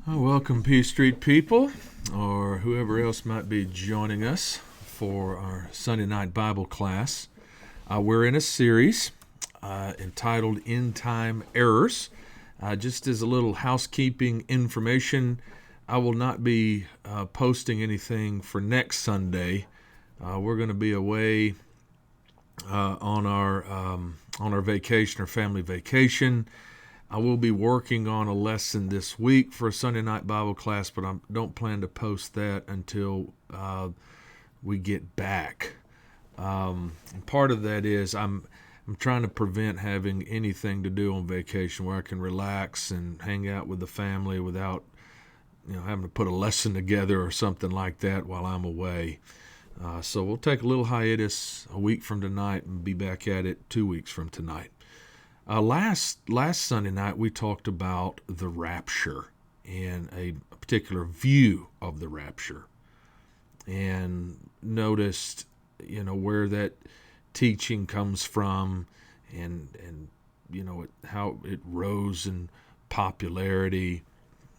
Welcome, P Street people, or whoever else might be joining us for our Sunday night Bible class. We're in a series entitled End Time Errors. Just as a little housekeeping information, I will not be posting anything for next Sunday. We're going to be away on our vacation, our family vacation. I will be working on a lesson this week for a Sunday night Bible class, but I don't plan to post that until we get back. And part of that is I'm trying to prevent having anything to do on vacation where I can relax and hang out with the family without having to put a lesson together or something like that while I'm away. So we'll take a little hiatus a week from tonight and be back at it 2 weeks from tonight. Last Sunday night, we talked about the rapture and a particular view of the rapture, and noticed, where that teaching comes from, and how it rose in popularity,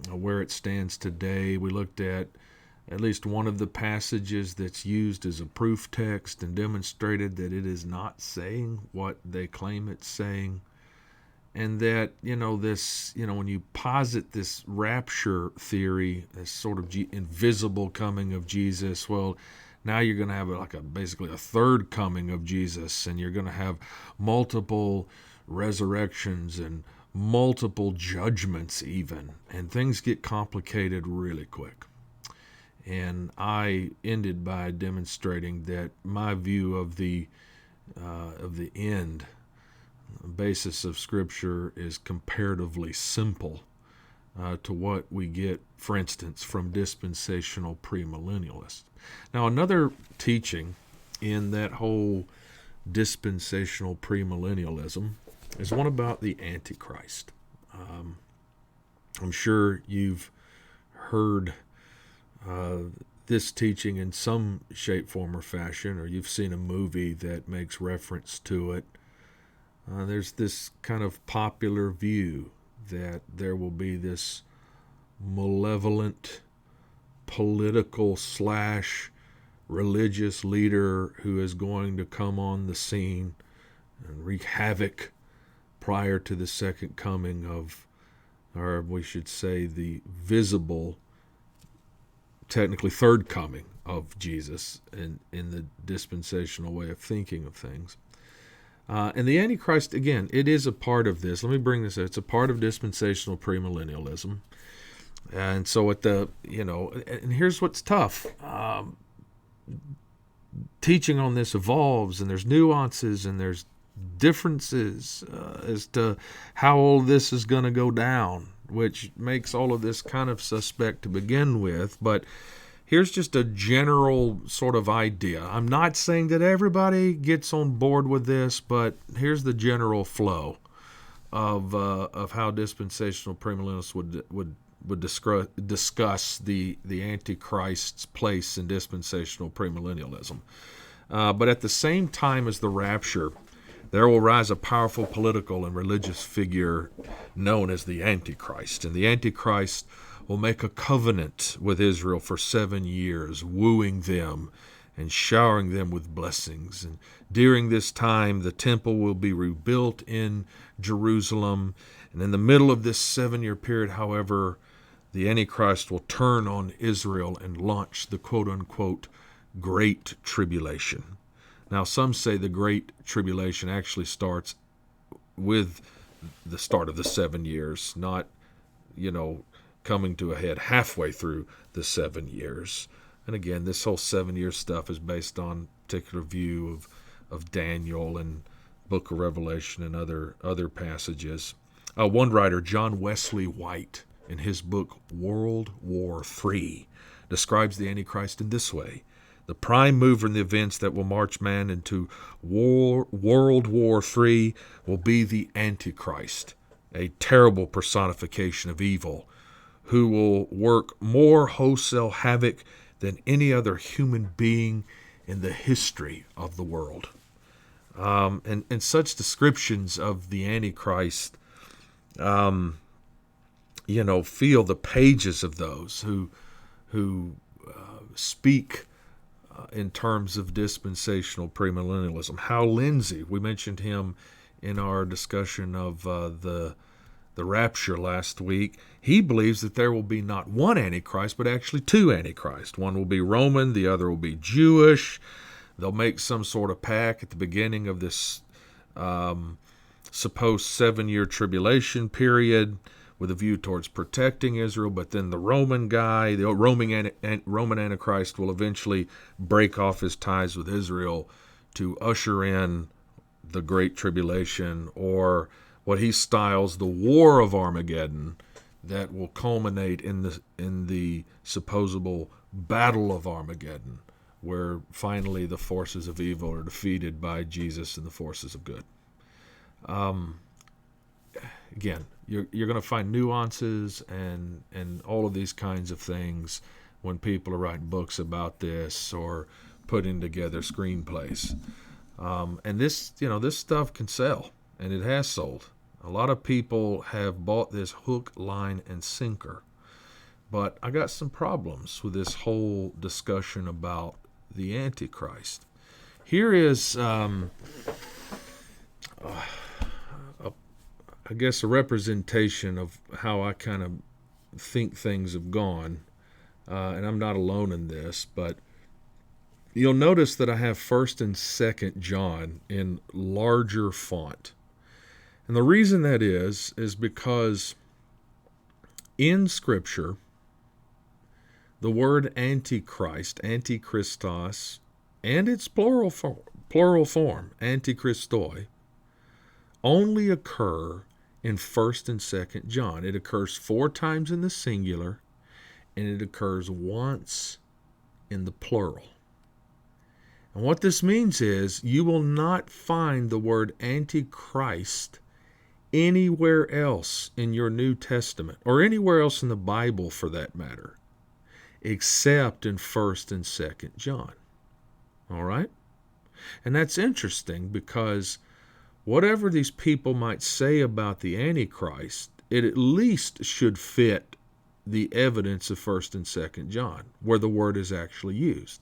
where it stands today. We looked at least one of the passages that's used as a proof text and demonstrated that it is not saying what they claim it's saying. And that, when you posit this rapture theory, this sort of invisible coming of Jesus, well, now you're going to have basically a third coming of Jesus, and you're going to have multiple resurrections and multiple judgments even, and things get complicated really quick. And I ended by demonstrating that my view of the end basis of Scripture is comparatively simple to what we get, for instance, from dispensational premillennialists. Now, another teaching in that whole dispensational premillennialism is one about the Antichrist. I'm sure you've heard this teaching in some shape, form, or fashion, or you've seen a movie that makes reference to it. There's this kind of popular view that there will be this malevolent political / religious leader who is going to come on the scene and wreak havoc prior to the second coming of, or we should say, the visible, technically third coming of Jesus in the dispensational way of thinking of things. And the Antichrist, again, it is a part of this. Let me bring this up. It's a part of dispensational premillennialism. And so and here's what's tough. Teaching on this evolves, and there's nuances, and there's differences as to how all this is going to go down, which makes all of this kind of suspect to begin with. But here's just a general sort of idea. I'm not saying that everybody gets on board with this, but here's the general flow of how dispensational premillennialists would discuss the Antichrist's place in dispensational premillennialism. But at the same time as the rapture, there will rise a powerful political and religious figure known as the Antichrist. And the Antichrist will make a covenant with Israel for 7 years, wooing them and showering them with blessings. And during this time, the temple will be rebuilt in Jerusalem. And in the middle of this 7-year period, however, the Antichrist will turn on Israel and launch the quote-unquote Great Tribulation. Now, some say the Great Tribulation actually starts with the start of the 7 years, not, coming to a head halfway through the 7 years. And again, this whole 7-year stuff is based on a particular view of Daniel and Book of Revelation and other passages. One writer, John Wesley White, in his book World War III, describes the Antichrist in this way: the prime mover in the events that will march man into World War III will be the Antichrist, a terrible personification of evil, who will work more wholesale havoc than any other human being in the history of the world. And such descriptions of the Antichrist, feel the pages of those who speak in terms of dispensational premillennialism. Hal Lindsey, we mentioned him in our discussion of the rapture last week. He believes that there will be not one Antichrist, but actually two Antichrists. One will be Roman, the other will be Jewish. They'll make some sort of pact at the beginning of this supposed 7-year tribulation period with a view towards protecting Israel, but then the Roman guy, the Roman Antichrist, will eventually break off his ties with Israel to usher in the Great Tribulation, or what he styles the War of Armageddon, that will culminate in the supposable Battle of Armageddon, where finally the forces of evil are defeated by Jesus and the forces of good. Again, you're going to find nuances and all of these kinds of things when people are writing books about this or putting together screenplays. And this stuff can sell, and it has sold. A lot of people have bought this hook, line, and sinker. But I got some problems with this whole discussion about the Antichrist. Here is, I guess, a representation of how I kind of think things have gone. And I'm not alone in this, but you'll notice that I have 1st and 2nd John in larger font. And the reason that is because in Scripture, the word Antichrist, Antichristos, and its plural form, Antichristoi, only occur in 1st and 2nd John. It occurs 4 times in the singular, and it occurs once in the plural. And what this means is you will not find the word Antichrist anywhere else in your New Testament, or anywhere else in the Bible for that matter, except in 1st and 2nd John. All right? And that's interesting because whatever these people might say about the Antichrist, it at least should fit the evidence of 1st and 2nd John, where the word is actually used.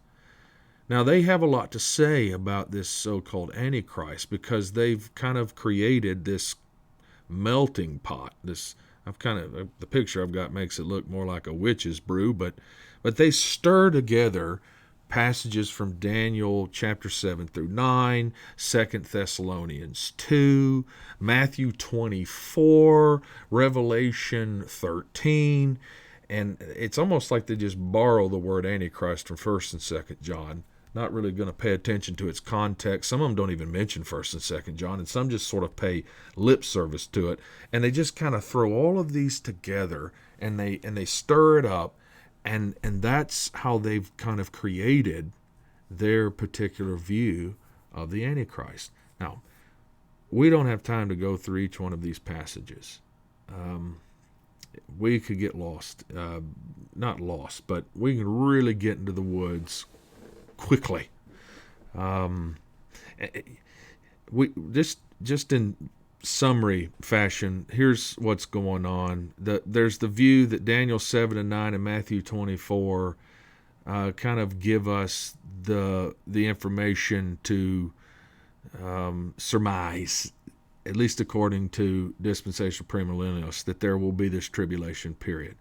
Now, they have a lot to say about this so-called Antichrist because they've kind of created this melting pot. The picture I've got makes it look more like a witch's brew, but they stir together passages from Daniel chapter 7 through 9, 2 Thessalonians 2, Matthew 24, Revelation 13, and it's almost like they just borrow the word Antichrist from 1st and 2nd John, not really going to pay attention to its context. Some of them don't even mention 1st and 2nd John, and some just sort of pay lip service to it, and they just kind of throw all of these together, and they stir it up, and that's how they've kind of created their particular view of the Antichrist. Now, we don't have time to go through each one of these passages. We could get lost. Not lost, but we can really get into the woods quickly. We just in summary fashion, here's what's going on. There's the view that Daniel 7 and 9 and Matthew 24 kind of give us the information to surmise, at least according to dispensational premillennialists, that there will be this tribulation period.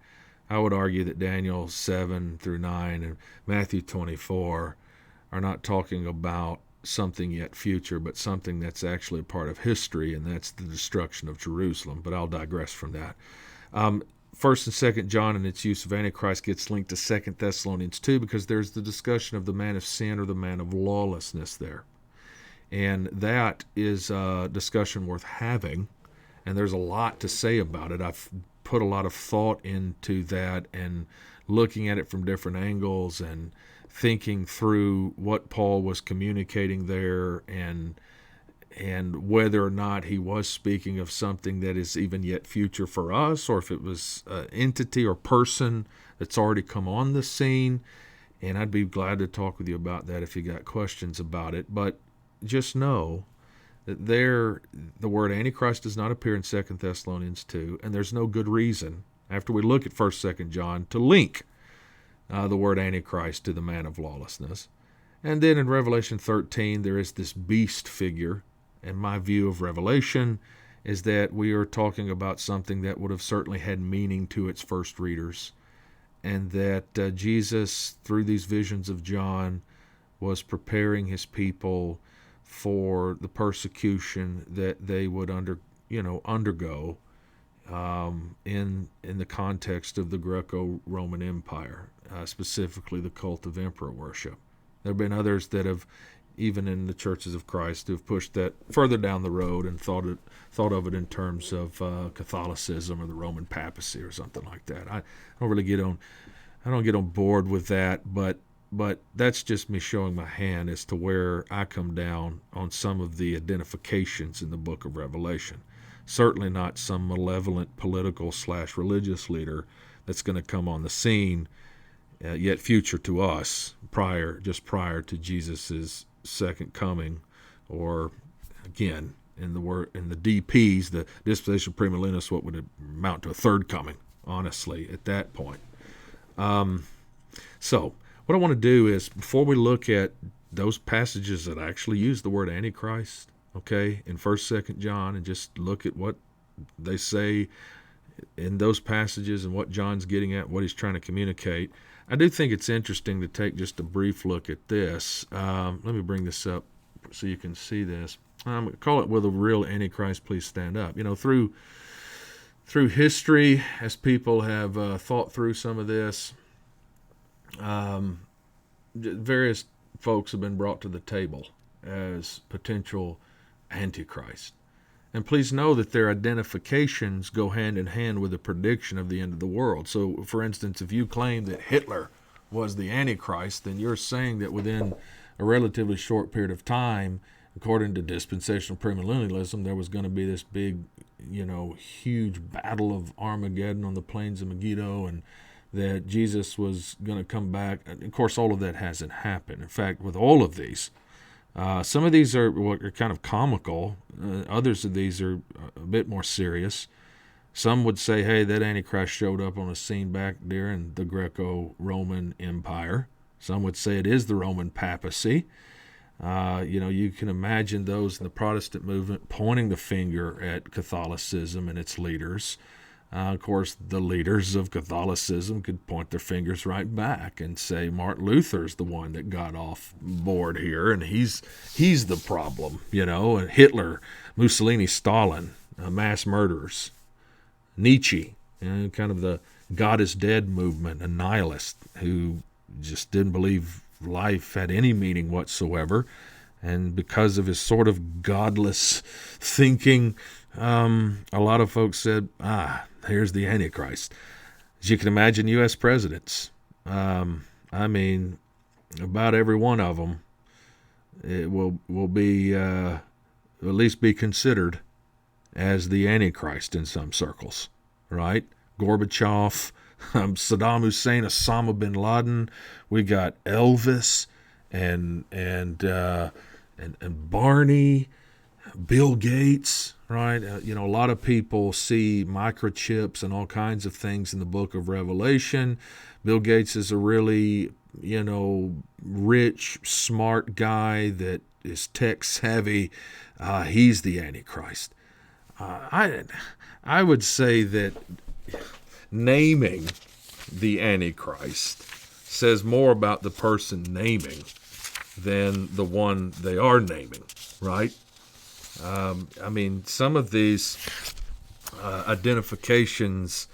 I would argue that Daniel 7 through 9 and Matthew 24 are not talking about something yet future, but something that's actually a part of history, and that's the destruction of Jerusalem. But I'll digress from that. 1st and 2nd John and its use of Antichrist gets linked to 2 Thessalonians 2 because there's the discussion of the man of sin or the man of lawlessness there. And that is a discussion worth having, and there's a lot to say about it. I've put a lot of thought into that and looking at it from different angles and thinking through what Paul was communicating there and whether or not he was speaking of something that is even yet future for us, or if it was an entity or person that's already come on the scene. And I'd be glad to talk with you about that if you got questions about it. But just know that the word Antichrist does not appear in 2 Thessalonians 2, and there's no good reason after we look at 1st, 2nd John, to link the word Antichrist to the man of lawlessness. And then in Revelation 13, there is this beast figure. And my view of Revelation is that we are talking about something that would have certainly had meaning to its first readers, and that Jesus, through these visions of John, was preparing his people for the persecution that they would undergo in the context of the Greco-Roman Empire, specifically the cult of emperor worship. There have been others that have, even in the churches of Christ, who have pushed that further down the road and thought of it in terms of Catholicism or the Roman papacy or something like that. I don't get on board with that, but that's just me showing my hand as to where I come down on some of the identifications in the book of Revelation. Certainly not some malevolent political/religious leader that's going to come on the scene, yet future to us, prior to Jesus' second coming, or again in the DPs, the disposition premillennialists, what would amount to a third coming, honestly, at that point. So what I want to do is, before we look at those passages that actually use the word Antichrist, okay, in 1st, 2nd John, and just look at what they say in those passages and what John's getting at, what he's trying to communicate, I do think it's interesting to take just a brief look at this. Let me bring this up so you can see this. Call it, "Will the real Antichrist please stand up?" Through history, as people have thought through some of this, various folks have been brought to the table as potential Antichrist. And please know that their identifications go hand in hand with the prediction of the end of the world. So, for instance, if you claim that Hitler was the Antichrist, then you're saying that within a relatively short period of time, according to dispensational premillennialism, there was going to be this big, huge battle of Armageddon on the plains of Megiddo, and that Jesus was going to come back. And of course, all of that hasn't happened. In fact, with all of these, some of these are kind of comical. Others of these are a bit more serious. Some would say, hey, that Antichrist showed up on the scene back during the Greco-Roman Empire. Some would say it is the Roman papacy. You can imagine those in the Protestant movement pointing the finger at Catholicism and its leaders. Of course, the leaders of Catholicism could point their fingers right back and say Martin Luther's the one that got off board here, and he's the problem, and Hitler, Mussolini, Stalin, mass murderers, Nietzsche, kind of the God is dead movement, a nihilist who just didn't believe life had any meaning whatsoever, and because of his sort of godless thinking, a lot of folks said, here's the Antichrist. As you can imagine, U.S. presidents, about every one of them, it will be at least be considered as the Antichrist in some circles, right? Gorbachev, Saddam Hussein, Osama bin Laden. We got Elvis and Barney, Bill Gates, right? A lot of people see microchips and all kinds of things in the book of Revelation. Bill Gates is a really, rich, smart guy that is tech savvy. He's the Antichrist. I would say that naming the Antichrist says more about the person naming than the one they are naming, right? Some of these identifications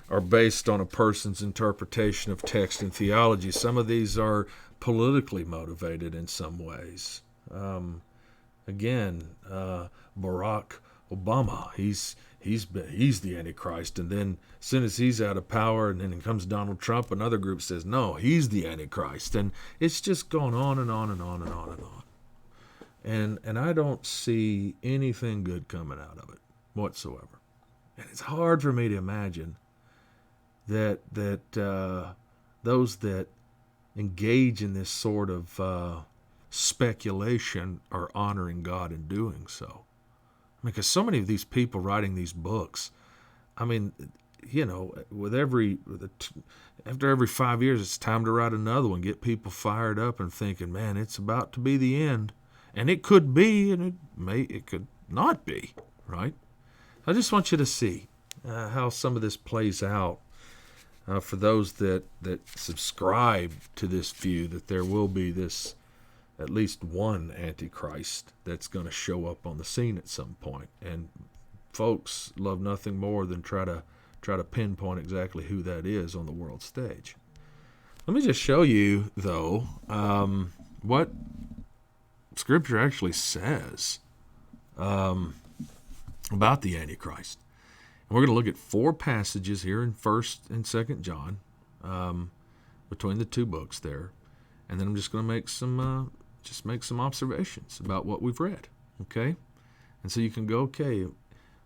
are based on a person's interpretation of text and theology. Some of these are politically motivated in some ways. Barack Obama, he's the Antichrist, and then as soon as he's out of power, and then comes Donald Trump, another group says, no, he's the Antichrist, and it's just gone on and on and on and on and on. And I don't see anything good coming out of it whatsoever. And it's hard for me to imagine that those that engage in this sort of speculation are honoring God in doing so. Because so many of these people writing these books, after every 5 years, it's time to write another one, get people fired up and thinking, man, it's about to be the end. And it could be, and it could not be, right? I just want you to see how some of this plays out for those that subscribe to this view that there will be this at least one Antichrist that's going to show up on the scene at some point. And folks love nothing more than try to pinpoint exactly who that is on the world stage. Let me just show you, though, what Scripture actually says about the Antichrist. And we're going to look at 4 passages here in 1st and 2nd John, between the 2 books there, and then I'm just going to make some observations about what we've read. Okay, and so you can go, okay,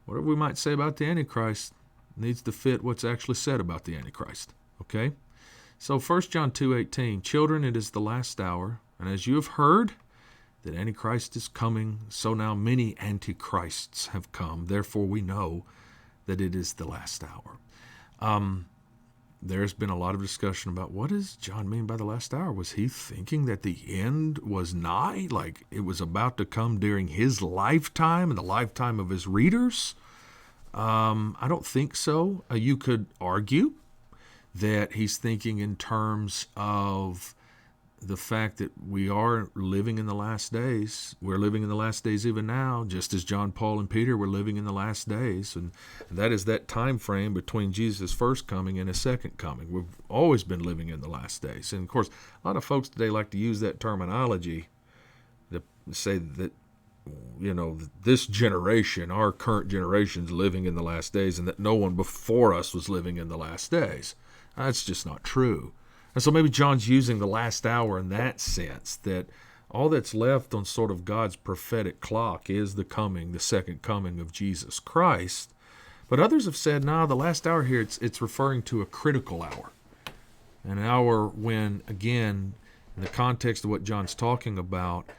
whatever we might say about the Antichrist needs to fit what's actually said about the Antichrist. Okay, so 1 John 2:18, children, it is the last hour, and as you have heard that Antichrist is coming, so now many Antichrists have come. Therefore we know that it is the last hour. There's been a lot of discussion about what does John mean by the last hour? Was he thinking that the end was nigh, like it was about to come during his lifetime and the lifetime of his readers? I don't think so. You could argue that he's thinking in terms of the fact that we are living in the last days. We're living in the last days even now, just as John, Paul, and Peter were living in the last days. And that is that time frame between Jesus' first coming and his second coming. We've always been living in the last days. And, of course, a lot of folks today like to use that terminology to say that, this generation, our current generation, is living in the last days and that no one before us was living in the last days. That's just not true. And so maybe John's using the last hour in that sense, that all that's left on sort of God's prophetic clock is the second coming of Jesus Christ. But others have said, no, the last hour here, it's referring to a critical hour. An hour when, again, in the context of what John's talking about,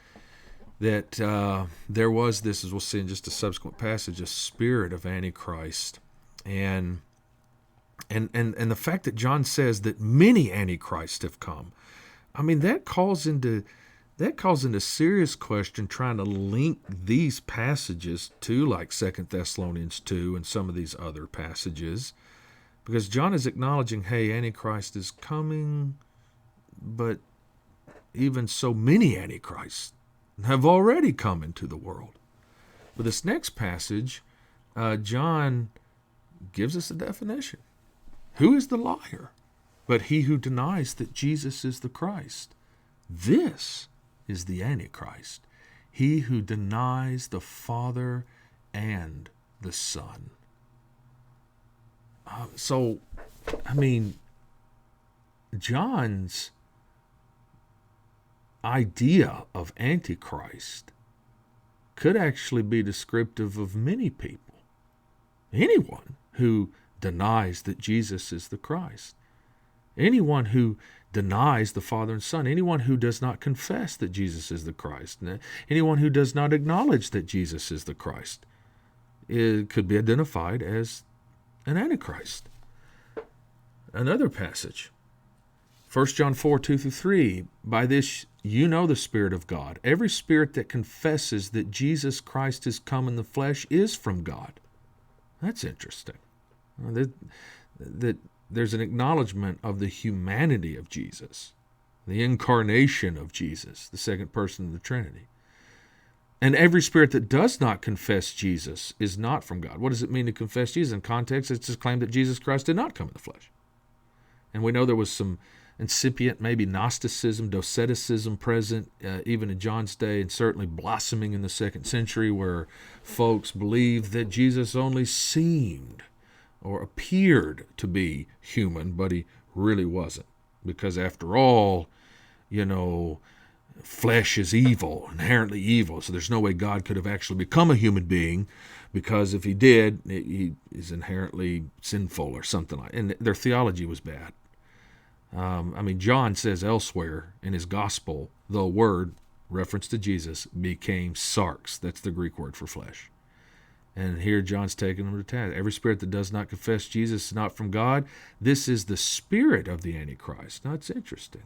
that there was this, as we'll see in just a subsequent passage, a spirit of Antichrist. And the fact that John says that many Antichrists have come, I mean, that calls into serious question trying to link these passages to like 2 Thessalonians 2 and some of these other passages, because John is acknowledging, hey, Antichrist is coming, but even so many Antichrists have already come into the world. But this next passage, John gives us a definition. Who is the liar but he who denies that Jesus is the Christ? This is the Antichrist, he who denies the Father and the Son. John's idea of Antichrist could actually be descriptive of many people. Anyone who denies that Jesus is the Christ. Anyone who denies the Father and Son. Anyone who does not confess that Jesus is the Christ. Anyone who does not acknowledge that Jesus is the Christ. It could be identified as an Antichrist. Another passage. 1 John 4:2-3. By this you know the Spirit of God. Every spirit that confesses that Jesus Christ is come in the flesh is from God. That's interesting. That there's an acknowledgement of the humanity of Jesus, the incarnation of Jesus, the second person of the Trinity. And every spirit that does not confess Jesus is not from God. What does it mean to confess Jesus? In context, it's just claim that Jesus Christ did not come in the flesh. And we know there was some incipient, maybe Gnosticism, Doceticism present even in John's day, and certainly blossoming in the 2nd century, where folks believed that Jesus only seemed or appeared to be human, but he really wasn't. Because after all, flesh is evil, inherently evil, so there's no way God could have actually become a human being, because if he did, he is inherently sinful or something like that. And their theology was bad. John says elsewhere in his gospel, the word, reference to Jesus, became sarx. That's the Greek word for flesh. And here John's taking them to task. Every spirit that does not confess Jesus is not from God. This is the spirit of the Antichrist. Now, it's interesting.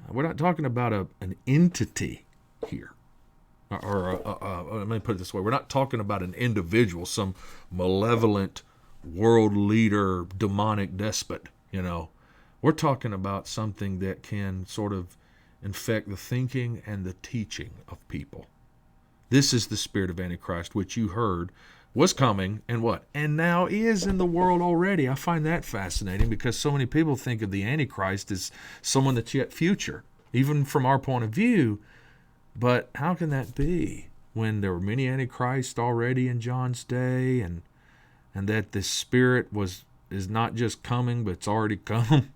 We're not talking about an entity here. Let me put it this way. We're not talking about an individual, some malevolent world leader, demonic despot, We're talking about something that can sort of infect the thinking and the teaching of people. This is the spirit of Antichrist, which you heard was coming and what? And now is in the world already. I find that fascinating because so many people think of the Antichrist as someone that's yet future, even from our point of view. But how can that be when there were many Antichrists already in John's day, and that the spirit is not just coming, but it's already come?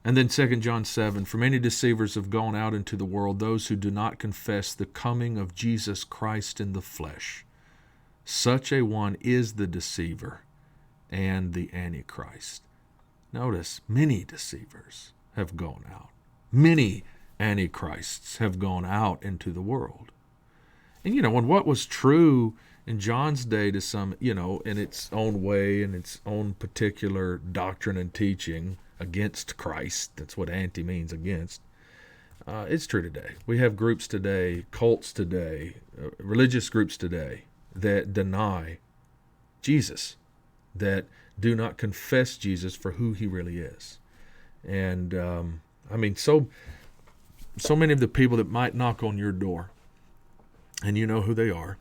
And then 2 John 7, for many deceivers have gone out into the world, those who do not confess the coming of Jesus Christ in the flesh. Such a one is the deceiver and the Antichrist. Notice, many deceivers have gone out. Many Antichrists have gone out into the world. And, when what was true in John's day to some, in its own way, in its own particular doctrine and teaching, against Christ, that's what anti means, against, it's true today. We have groups today, cults today, religious groups today that deny Jesus, that do not confess Jesus for who he really is. And so many of the people that might knock on your door, and you know who they are,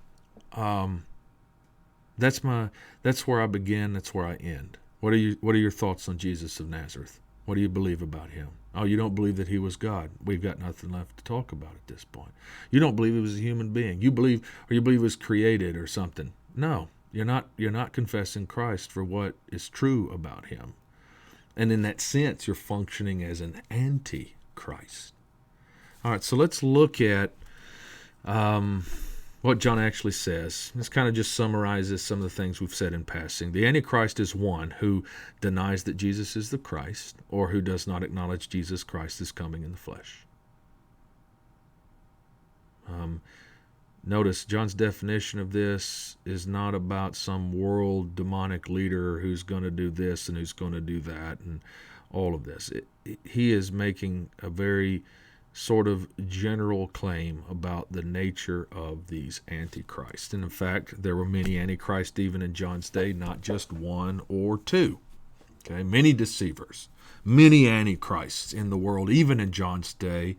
that's where I begin, that's where I end. What are your thoughts on Jesus of Nazareth? What do you believe about him? Oh, you don't believe that he was God. We've got nothing left to talk about at this point. You don't believe he was a human being. You believe he was created or something. No, you're not confessing Christ for what is true about him. And in that sense, you're functioning as an antichrist. All right, so let's look at what John actually says. This kind of just summarizes some of the things we've said in passing. The Antichrist is one who denies that Jesus is the Christ, or who does not acknowledge Jesus Christ is coming in the flesh. Notice John's definition of this is not about some world demonic leader who's going to do this and who's going to do that and all of this. He is making a very sort of general claim about the nature of these antichrists. And in fact, there were many antichrists even in John's day, not just one or two. Okay, many deceivers, many antichrists in the world, even in John's day,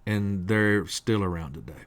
and they're still around today.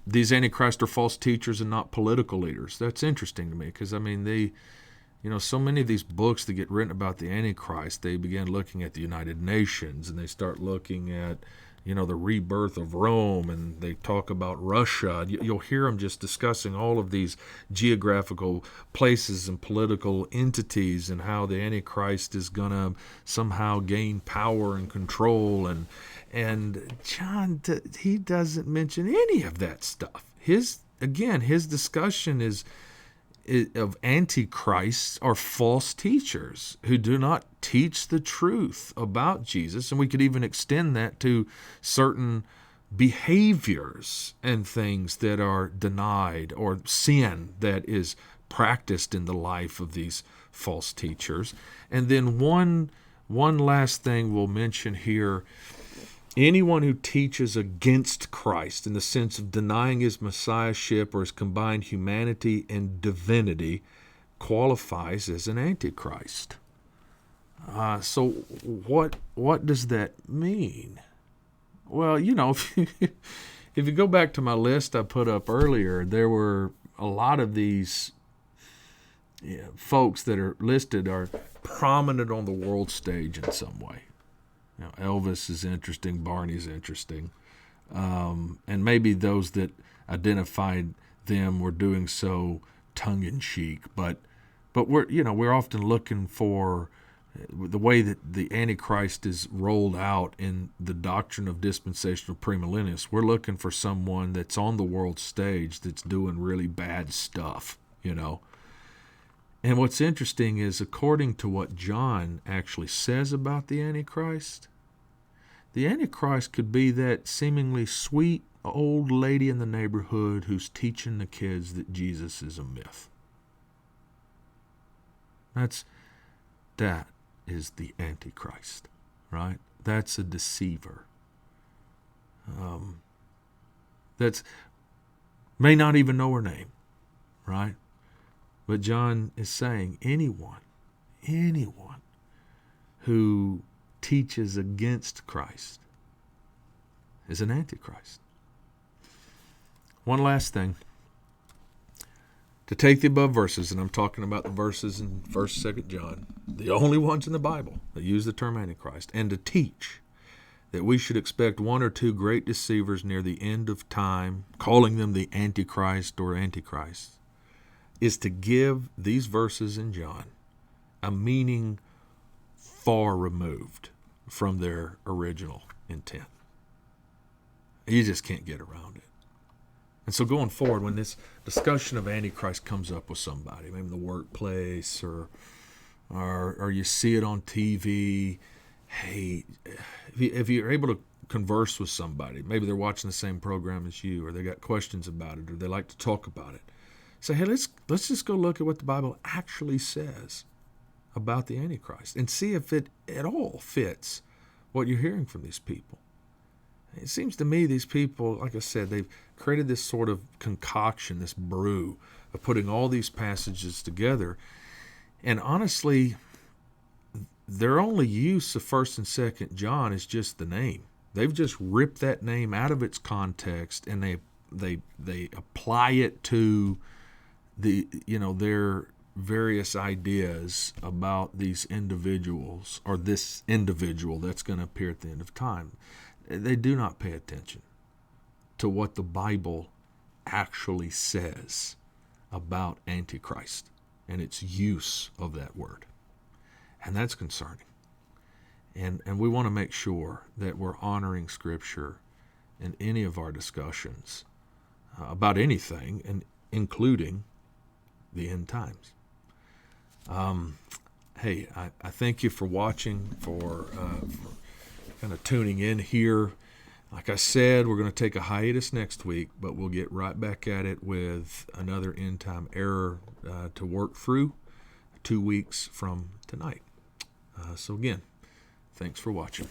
These antichrists are false teachers and not political leaders. That's interesting to me because, so many of these books that get written about the Antichrist, they begin looking at the United Nations, and they start looking at, the rebirth of Rome, and they talk about Russia. You'll hear them just discussing all of these geographical places and political entities and how the Antichrist is going to somehow gain power and control. And John, he doesn't mention any of that stuff. His discussion of antichrists are false teachers who do not teach the truth about Jesus, and we could even extend that to certain behaviors and things that are denied, or sin that is practiced in the life of these false teachers. And then one last thing we'll mention here. Anyone who teaches against Christ in the sense of denying his messiahship or his combined humanity and divinity qualifies as an antichrist. So what does that mean? Well, if you go back to my list I put up earlier, there were a lot of these folks that are listed are prominent on the world stage in some way. Elvis is interesting, Barney's interesting, and maybe those that identified them were doing so tongue-in-cheek. But we're often looking for the way that the Antichrist is rolled out in the doctrine of dispensational premillennialists. We're looking for someone that's on the world stage that's doing really bad stuff, And what's interesting is, according to what John actually says about the Antichrist, The Antichrist could be that seemingly sweet old lady in the neighborhood who's teaching the kids that Jesus is a myth. That is the Antichrist, right? That's a deceiver. That's may not even know her name, right? But John is saying anyone who teaches against Christ is an Antichrist. One last thing. To take the above verses, and I'm talking about the verses in 1st, 2nd John, the only ones in the Bible that use the term Antichrist, and to teach that we should expect one or two great deceivers near the end of time, calling them the Antichrist or Antichrist, is to give these verses in John a meaning far removed from their original intent. You just can't get around it. And so going forward, when this discussion of Antichrist comes up with somebody, maybe in the workplace or you see it on TV, hey, if you're able to converse with somebody, maybe they're watching the same program as you, or they got questions about it, or they like to talk about it, say, hey, let's just go look at what the Bible actually says about the Antichrist and see if it at all fits what you're hearing from these people. It seems to me these people, like I said, they've created this sort of concoction, this brew of putting all these passages together. And honestly, their only use of 1st and 2nd John is just the name. They've just ripped that name out of its context and they apply it to their various ideas about these individuals or this individual that's going to appear at the end of time. They do not pay attention to what the Bible actually says about Antichrist and its use of that word. And that's concerning. And we want to make sure that we're honoring Scripture in any of our discussions about anything, and including the end times. Hey, I thank you for watching, for kind of tuning in here. Like I said, we're going to take a hiatus next week, but we'll get right back at it with another end time error to work through 2 weeks from tonight. So again, thanks for watching.